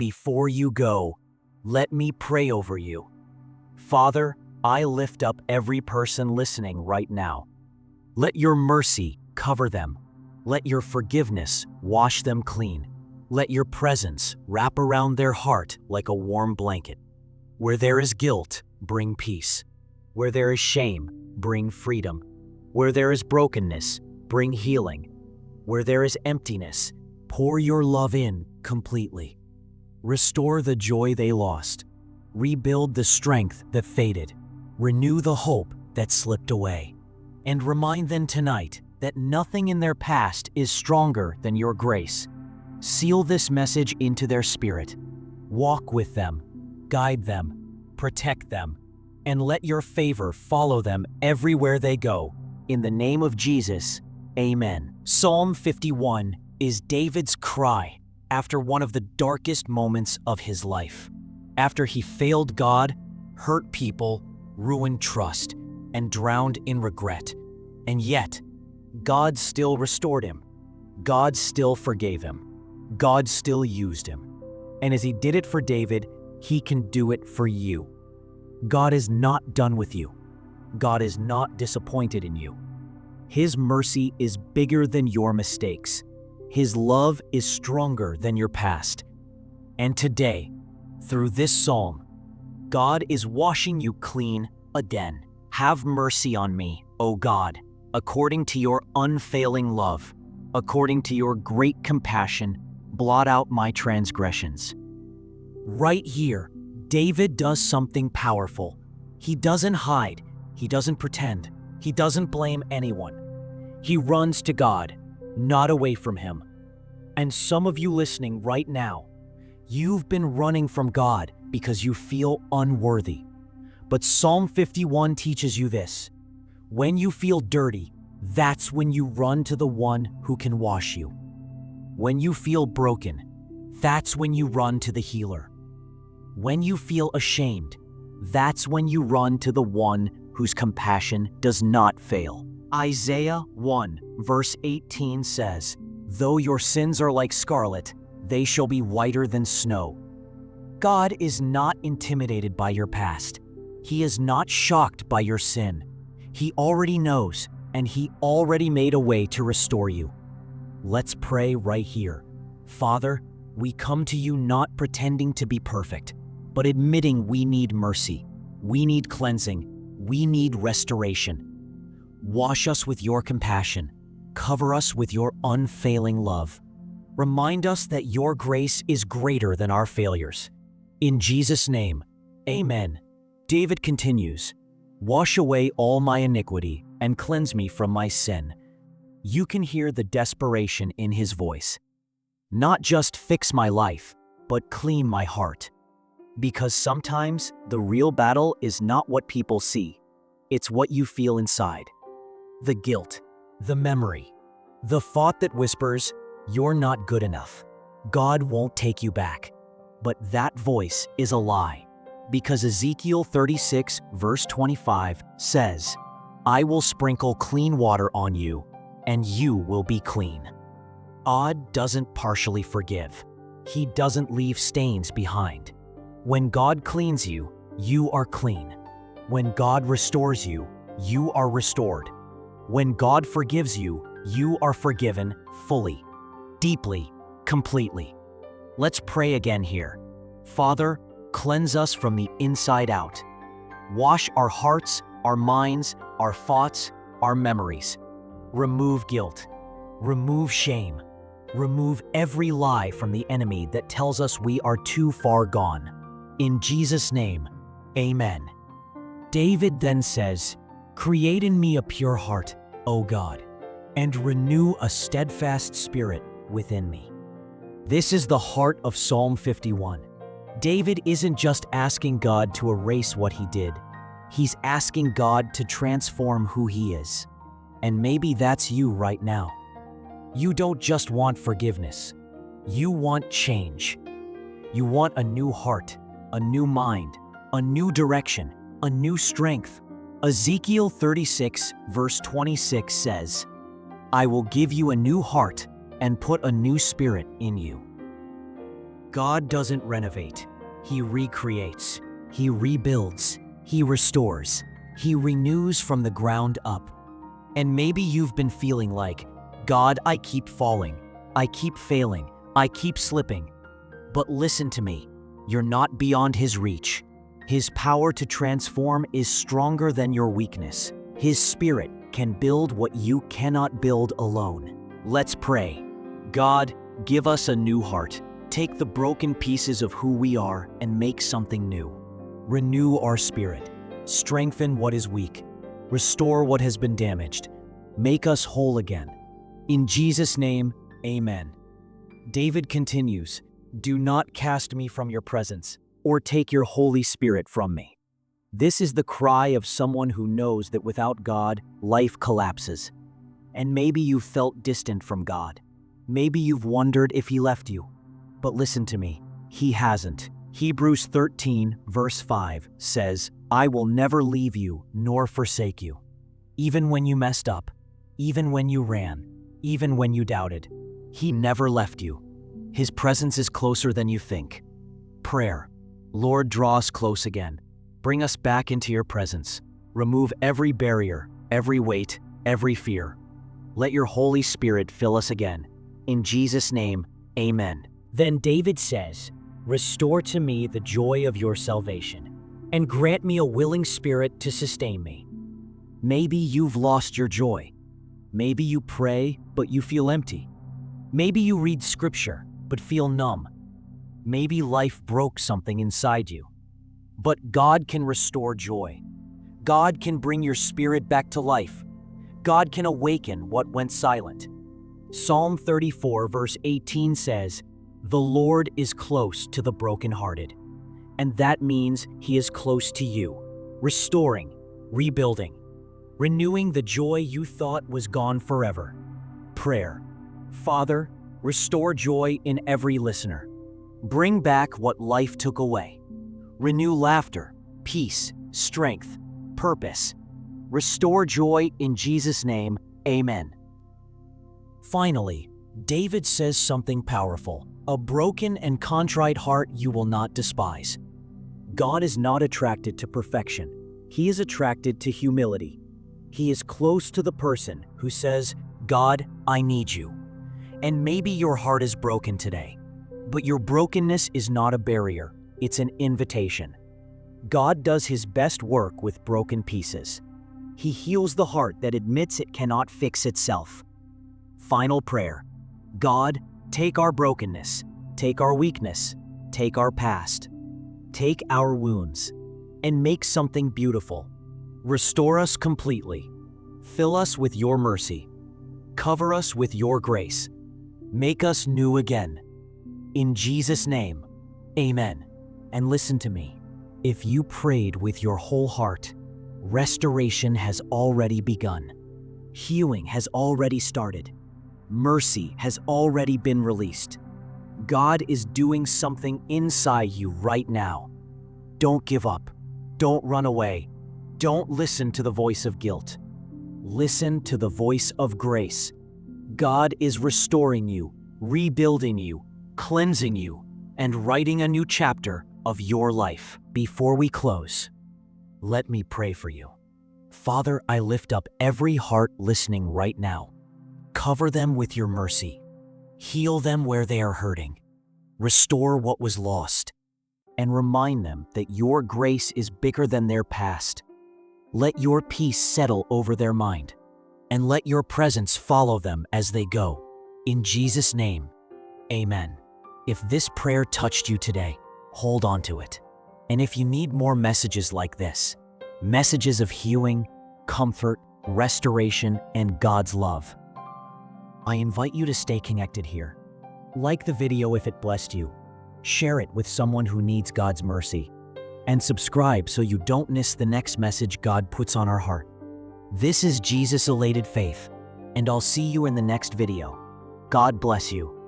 Before you go, let me pray over you. Father, I lift up every person listening right now. Let your mercy cover them. Let your forgiveness wash them clean. Let your presence wrap around their heart like a warm blanket. Where there is guilt, bring peace. Where there is shame, bring freedom. Where there is brokenness, bring healing. Where there is emptiness, pour your love in completely. Restore the joy they lost. Rebuild the strength that faded. Renew the hope that slipped away. And remind them tonight that nothing in their past is stronger than your grace. Seal this message into their spirit. Walk with them, guide them, protect them, and let your favor follow them everywhere they go. In the name of Jesus, amen. Psalm 51 is David's cry after one of the darkest moments of his life. After he failed God, hurt people, ruined trust, and drowned in regret. And yet, God still restored him. God still forgave him. God still used him. And as he did it for David, he can do it for you. God is not done with you. God is not disappointed in you. His mercy is bigger than your mistakes. His love is stronger than your past. And today, through this psalm, God is washing you clean again. Have mercy on me, O God, according to your unfailing love. According to your great compassion, blot out my transgressions. Right here, David does something powerful. He doesn't hide. He doesn't pretend. He doesn't blame anyone. He runs to God, not away from him. And some of you listening right now, you've been running from God because you feel unworthy. But Psalm 51 teaches you this. When you feel dirty, that's when you run to the one who can wash you. When you feel broken, that's when you run to the healer. When you feel ashamed, that's when you run to the one whose compassion does not fail. Isaiah 1 verse 18 says, "Though your sins are like scarlet, they shall be whiter than snow." God is not intimidated by your past. He is not shocked by your sin. He already knows, and He already made a way to restore you. Let's pray right here. Father, we come to you not pretending to be perfect, but admitting we need mercy, we need cleansing, we need restoration. Wash us with your compassion. Cover us with your unfailing love. Remind us that your grace is greater than our failures. In Jesus' name, amen. David continues, "Wash away all my iniquity and cleanse me from my sin." You can hear the desperation in his voice. Not just fix my life, but clean my heart. Because sometimes the real battle is not what people see. It's what you feel inside. The guilt, the memory, the thought that whispers, "You're not good enough. God won't take you back." But that voice is a lie. Because Ezekiel 36 verse 25 says, "I will sprinkle clean water on you, and you will be clean." God doesn't partially forgive. He doesn't leave stains behind. When God cleans you, you are clean. When God restores you, you are restored. When God forgives you, you are forgiven fully, deeply, completely. Let's pray again here. Father, cleanse us from the inside out. Wash our hearts, our minds, our thoughts, our memories. Remove guilt. Remove shame. Remove every lie from the enemy that tells us we are too far gone. In Jesus' name, amen. David then says, "Create in me a pure heart, O God, and renew a steadfast spirit within me." This is the heart of Psalm 51. David isn't just asking God to erase what he did. He's asking God to transform who he is. And maybe that's you right now. You don't just want forgiveness. You want change. You want a new heart, a new mind, a new direction, a new strength. Ezekiel 36 verse 26 says, "I will give you a new heart and put a new spirit in you." God doesn't renovate. He recreates. He rebuilds. He restores. He renews from the ground up. And maybe you've been feeling like, God, I keep falling. I keep failing. I keep slipping. But listen to me. You're not beyond His reach. His power to transform is stronger than your weakness. His Spirit can build what you cannot build alone. Let's pray. God, give us a new heart. Take the broken pieces of who we are and make something new. Renew our spirit. Strengthen what is weak. Restore what has been damaged. Make us whole again. In Jesus' name, amen. David continues, "Do not cast me from your presence, or take your Holy Spirit from me." This is the cry of someone who knows that without God, life collapses. And maybe you've felt distant from God. Maybe you've wondered if He left you. But listen to me, He hasn't. Hebrews 13, verse 5 says, "I will never leave you nor forsake you." Even when you messed up, even when you ran, even when you doubted, He never left you. His presence is closer than you think. Prayer. Lord, draw us close again. Bring us back into your presence. Remove every barrier, every weight, every fear. Let your Holy Spirit fill us again. In Jesus' name, amen. Then David says, "Restore to me the joy of your salvation, and grant me a willing spirit to sustain me." Maybe you've lost your joy. Maybe you pray, but you feel empty. Maybe you read scripture, but feel numb. Maybe life broke something inside you. But God can restore joy. God can bring your spirit back to life. God can awaken what went silent. Psalm 34, verse 18 says, "The Lord is close to the brokenhearted." And that means He is close to you, restoring, rebuilding, renewing the joy you thought was gone forever. Prayer. Father, restore joy in every listener. Bring back what life took away. Renew laughter, peace, strength, purpose. Restore joy in Jesus' name, amen. Finally, David says something powerful. "A broken and contrite heart you will not despise." God is not attracted to perfection. He is attracted to humility. He is close to the person who says, "God, I need you." And maybe your heart is broken today, but your brokenness is not a barrier. It's an invitation. God does His best work with broken pieces. He heals the heart that admits it cannot fix itself. Final prayer. God, take our brokenness, take our weakness, take our past, take our wounds, and make something beautiful. Restore us completely. Fill us with your mercy. Cover us with your grace. Make us new again. In Jesus' name, amen. And listen to me. If you prayed with your whole heart, restoration has already begun. Healing has already started. Mercy has already been released. God is doing something inside you right now. Don't give up. Don't run away. Don't listen to the voice of guilt. Listen to the voice of grace. God is restoring you, rebuilding you, cleansing you, and writing a new chapter of your life. Before we close, let me pray for you. Father, I lift up every heart listening right now. Cover them with your mercy. Heal them where they are hurting. Restore what was lost. And remind them that your grace is bigger than their past. Let your peace settle over their mind. And let your presence follow them as they go. In Jesus' name, amen. If this prayer touched you today, hold on to it. And if you need more messages like this, messages of healing, comfort, restoration, and God's love, I invite you to stay connected here. Like the video if it blessed you. Share it with someone who needs God's mercy. And subscribe so you don't miss the next message God puts on our heart. This is Jesus-elated faith, and I'll see you in the next video. God bless you.